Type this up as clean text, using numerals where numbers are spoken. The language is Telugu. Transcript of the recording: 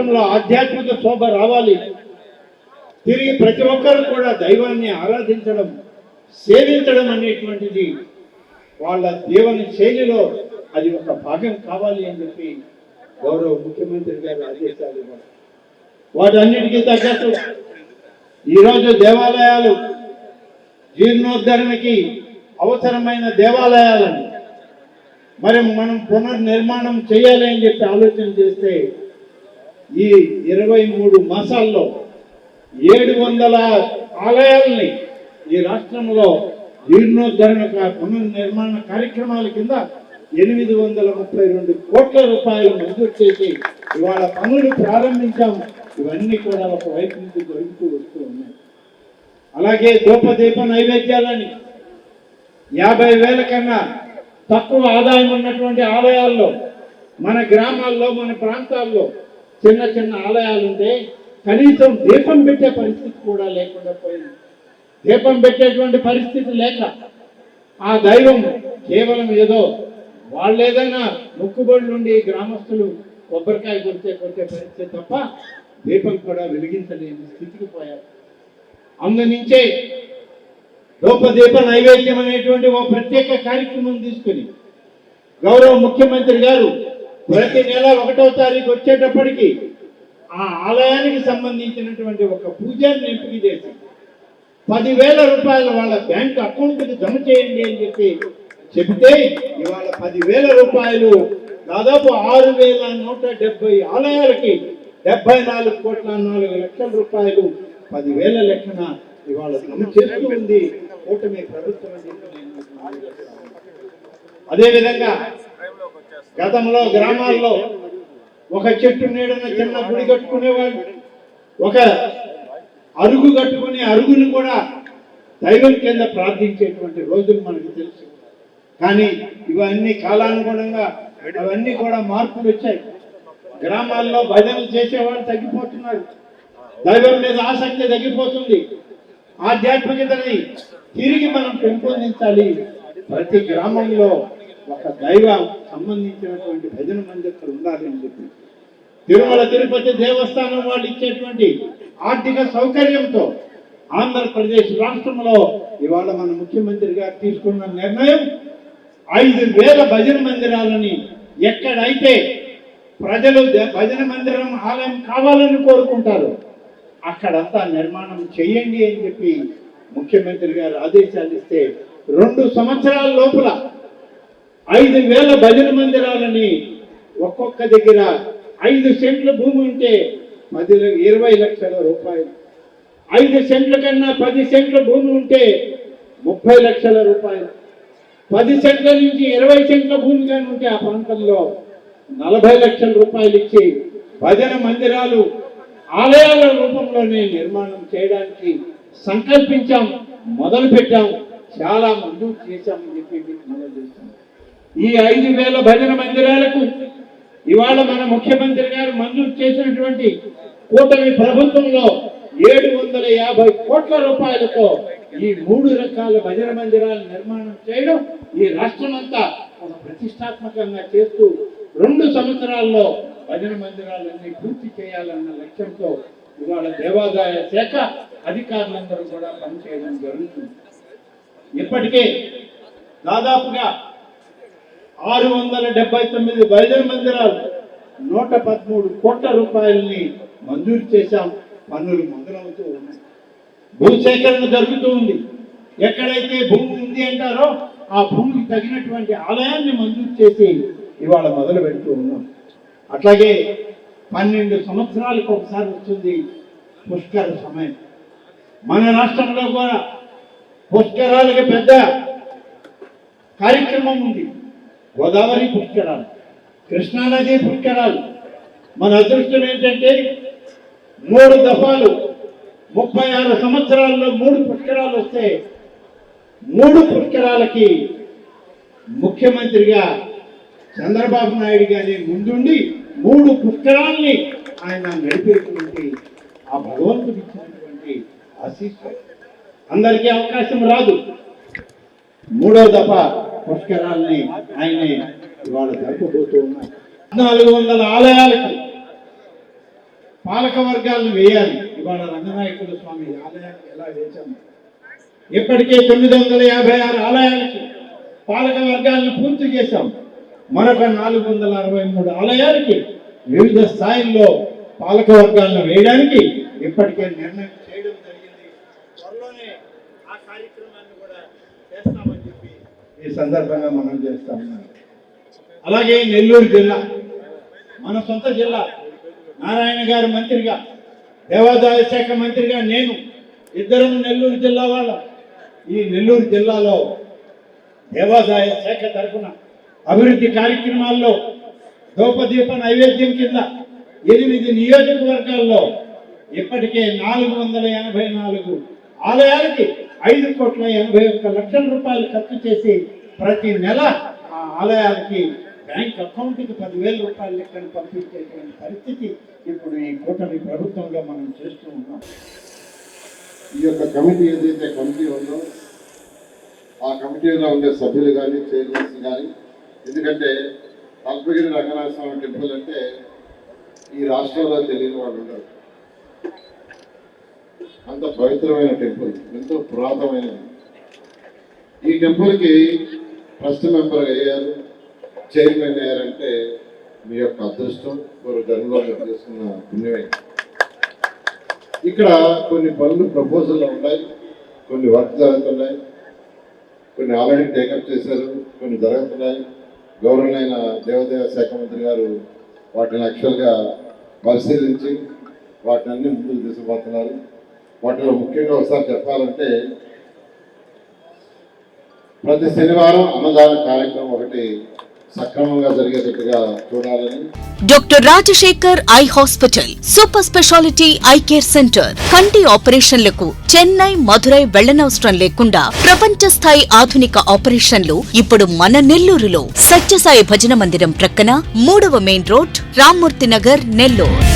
రాష్ట్రంలో ఆధ్యాత్మిక శోభ రావాలి, తిరిగి ప్రతి ఒక్కరు కూడా దైవాన్ని ఆరాధించడం, సేవించడం అనేటువంటిది వాళ్ళ జీవన శైలిలో అది ఒక భాగం కావాలి అని చెప్పి గౌరవ ముఖ్యమంత్రి గారు ఆదేశాలు ఇవ్వడం. వాటన్నిటికీ తగ్గట్టు ఈరోజు దేవాలయాలు జీర్ణోద్ధరణకి అవసరమైన దేవాలయాలను మరి మనం పునర్నిర్మాణం చేయాలి అని చెప్పి ఆలోచన చేస్తే ఈ 23 మాసాల్లో 700 ఆలయాలని ఈ రాష్ట్రంలో జీర్ణోద్ధరణ పునర్నిర్మాణ కార్యక్రమాల కింద 832 కోట్ల రూపాయలు మంజూరు చేసి ఇవాళ పనులు ప్రారంభించాం. ఇవన్నీ కూడా ఒక వైపు నుంచి జరుగుతూ వస్తూ ఉన్నాయి. అలాగే ధూపదీప నైవేద్యాలని 50,000 కన్నా తక్కువ ఆదాయం ఉన్నటువంటి ఆలయాల్లో, మన గ్రామాల్లో, మన ప్రాంతాల్లో చిన్న చిన్న ఆలయాలు ఉంటే కనీసం దీపం పెట్టే పరిస్థితి కూడా లేకుండా పోయింది. దీపం పెట్టేటువంటి పరిస్థితి లేక ఆ దైవం కేవలం ఏదో వాళ్ళు ఏదైనా మొక్కుబడులు నుండి గ్రామస్తులు కొబ్బరికాయ కొట్టే పరిస్థితి తప్ప దీపం కూడా వెలిగించలేని స్థితికి పోయారు. అందునుంచే ధూపదీప నైవేద్యం అనేటువంటి ఒక ప్రత్యేక కార్యక్రమం తీసుకుని గౌరవ ముఖ్యమంత్రి గారు ప్రతి నెల 1వ తారీఖు వచ్చేటప్పటికి ఆ ఆలయానికి సంబంధించినటువంటి ఒక పూజారిని ఎంపిక చేసి 10,000 రూపాయలు వాళ్ళ బ్యాంక్ అకౌంట్కి జమ చేయండి అని చెప్పి చెబితే ఇవాళ 10,000 రూపాయలు దాదాపు 6,170 ఆలయాలకి 74,04,00,000 రూపాయలు 10,000 లెక్కన ఇవాళ జమ చేస్తూ ఉంది కూటమి ప్రభుత్వం. అదేవిధంగా గతంలో గ్రామాల్లో ఒక చెట్టు నీడన చిన్న గుడి కట్టుకునేవాళ్ళు, ఒక అరుగు కట్టుకునే అరుగును కూడా దైవం కింద ప్రార్థించేటువంటి రోజులు మనకు తెలుసు. కానీ ఇవన్నీ కాలానుగుణంగా అవన్నీ కూడా మార్పులు వచ్చాయి. గ్రామాల్లో భజనలు చేసేవాళ్ళు తగ్గిపోతున్నారు, దైవం మీద ఆసక్తి తగ్గిపోతుంది. ఆధ్యాత్మికతని తిరిగి మనం పెంపొందించాలి. ప్రతి గ్రామంలో ఒక దైవ సంబంధించినటువంటి భజన మందిరం ఉండాలి అని చెప్పి తిరుమల తిరుపతి దేవస్థానం వాళ్ళు ఇచ్చేటువంటి ఆర్థిక సౌకర్యంతో ఆంధ్రప్రదేశ్ రాష్ట్రంలో ఇవాళ మన ముఖ్యమంత్రి గారు తీసుకున్న నిర్ణయం 5,000 భజన మందిరాలని ఎక్కడైతే ప్రజలు భజన మందిరం ఆలయం కావాలని కోరుకుంటారు అక్కడంతా నిర్మాణం చేయండి అని చెప్పి ముఖ్యమంత్రి గారు ఆదేశాలు ఇస్తే 2 సంవత్సరాల లోపల 5,000 భజన మందిరాలని ఒక్కొక్క దగ్గర 5 సెంట్ల భూమి ఉంటే 20 లక్షల రూపాయలు, 5 సెంట్ల కన్నా 10 సెంట్ల భూమి ఉంటే 30 లక్షల రూపాయలు, 10 సెంట్ల నుంచి 20 సెంట్ల భూమి కానీ ఉంటే ఆ ప్రాంతంలో 40 లక్షల రూపాయలు ఇచ్చి భజన మందిరాలు ఆలయాల రూపంలోనే నిర్మాణం చేయడానికి సంకల్పించాం, మొదలు పెట్టాం, చాలా మంజూరు చేశామని చెప్పి మనం చేస్తాం. ఈ 5,000 భజన మందిరాలకు ఇవాళ మన ముఖ్యమంత్రి గారు మంజూరు చేసినటువంటి కూటమి ప్రభుత్వంలో 750 కోట్ల రూపాయలతో ఈ 3 రకాల భజన మందిరాల నిర్మాణం చేయడం ఈ రాష్ట్రమంతా ఒక ప్రతిష్టాత్మకంగా చేస్తూ 2 సంవత్సరాల్లో భజన మందిరాలన్నీ పూర్తి చేయాలన్న లక్ష్యంతో ఇవాళ దేవాదాయ శాఖ అధికారులందరూ కూడా పనిచేయడం జరుగుతుంది. ఇప్పటికే దాదాపుగా 679 భజన మందిరాలు 113 కోట్ల రూపాయలని మంజూరు చేశాం. పనులు మొదలవుతూ ఉన్నాయి, భూసేకరణ జరుగుతూ ఉంది. ఎక్కడైతే భూమి ఉంది అంటారో ఆ భూమికి తగినటువంటి ఆలయాన్ని మంజూరు చేసి ఇవాళ మొదలు పెడుతూ ఉన్నాం. అట్లాగే 12 సంవత్సరాలకు ఒకసారి వస్తుంది పుష్కర సమయం. మన రాష్ట్రంలో కూడా పుష్కరాలకి పెద్ద కార్యక్రమం ఉంది. గోదావరి పుష్కరాలు, కృష్ణానది పుష్కరాలు. మన అదృష్టం ఏంటంటే 3 దఫాలు 36 సంవత్సరాల్లో 3 పుష్కరాలు వస్తే 3 పుష్కరాలకి ముఖ్యమంత్రిగా చంద్రబాబు నాయుడు గారి ముందుండి 3 పుష్కరాల్ని ఆయన నడిపేటువంటి ఆ భగవంతుడు ఇచ్చినటువంటి ఆశీస్సు అందరికీ అవకాశం రాదు. 3వ దఫా పుష్కరాల్ని ఆయనే ఇవాళ జరుపుబోతూ ఉన్నారు. 400 ఆలయాలకి పాలక వర్గాలను వేయాలి. ఇవాళ రంగనాయకుల స్వామి ఆలయాన్ని ఎలా వేశాము? ఇప్పటికే 956 ఆలయాలకి పాలక వర్గాలను పూర్తి చేశాం. మరొక 463 ఆలయాలకి వివిధ స్థాయిల్లో పాలక వర్గాలను వేయడానికి ఇప్పటికే నిర్ణయం చేయడం జరిగింది. త్వరలోనే ఆ కార్యక్రమాన్ని కూడా చేస్తామని చెప్పి ఈ సందర్భంగా మనం చేస్తాం. అలాగే నెల్లూరు జిల్లా మన సొంత జిల్లా. నారాయణ గారు మంత్రిగా, దేవాదాయ శాఖ మంత్రిగా నేను ఇద్దరం నెల్లూరు జిల్లా వాళ్ళం. ఈ నెల్లూరు జిల్లాలో దేవాదాయ శాఖ తరఫున అభివృద్ధి కార్యక్రమాల్లో ధూపదీప నైవేద్యం కింద 8 నియోజకవర్గాల్లో ఇప్పటికే 484 ఆలయాలకి 5,81,00,000 రూపాయలు ఖర్చు చేసి ప్రతి నెల ఆ ఆలయాలకి బ్యాంక్ అకౌంట్కి 10,000 రూపాయల లెక్కను పంపించేటువంటి పరిస్థితి ఇప్పుడు ఈ కూటమి ప్రభుత్వంలో మనం చేస్తూ ఉన్నాం. ఈ యొక్క కమిటీ ఏదైతే కమిటీ ఉందో ఆ కమిటీలో ఉండే సభ్యులు కానీ చైర్మన్స్ కానీ, ఎందుకంటే అల్పగిరి రంగనాథ స్వామి టెంపుల్ అంటే ఈ రాష్ట్రంలో తెలియని వాళ్ళు ఉండరు. అంత పవిత్రమైన టెంపుల్, ఎంతో పురాతనమైనది. ఈ టెంపుల్కి ట్రస్ట్ మెంబర్ అయ్యారు, చైర్మన్ అయ్యారంటే మీ యొక్క అదృష్టం, వారు జన్మలో చేసుకున్న పుణ్యమే. ఇక్కడ కొన్ని పనులు ప్రపోజల్లో ఉన్నాయి, కొన్ని వర్క్ జరుగుతున్నాయి, కొన్ని ఆల్రెడీ టేకప్ చేశారు, కొన్ని జరుగుతున్నాయి. గౌరవనైన దేవాదాయ శాఖ మంత్రి గారు వాటిని యాక్చువల్గా పరిశీలించి వాటిని అన్ని ముందుకు తీసుకుపోతున్నారు. వాటిలో ముఖ్యంగా ఒకసారి చెప్పాలంటే ప్రతి శనివారం అన్నదాన కార్యక్రమం ఒకటి సక్రమంగా జరిగేటట్టుగా చూడాలని. Doctor Rajasekhar eye hospital super speciality eye care centre. కంటి ఆపరేషన్లకు చెన్నై, మధురై వెళ్లనవసరం లేకుండా ప్రపంచ స్థాయి ఆధునిక ఆపరేషన్లు ఇప్పుడు మన నెల్లూరులో. సత్యసాయి భజన మందిరం ప్రక్కన 3వ మెయిన్ రోడ్, రామ్మూర్తి నగర్, నెల్లూరు.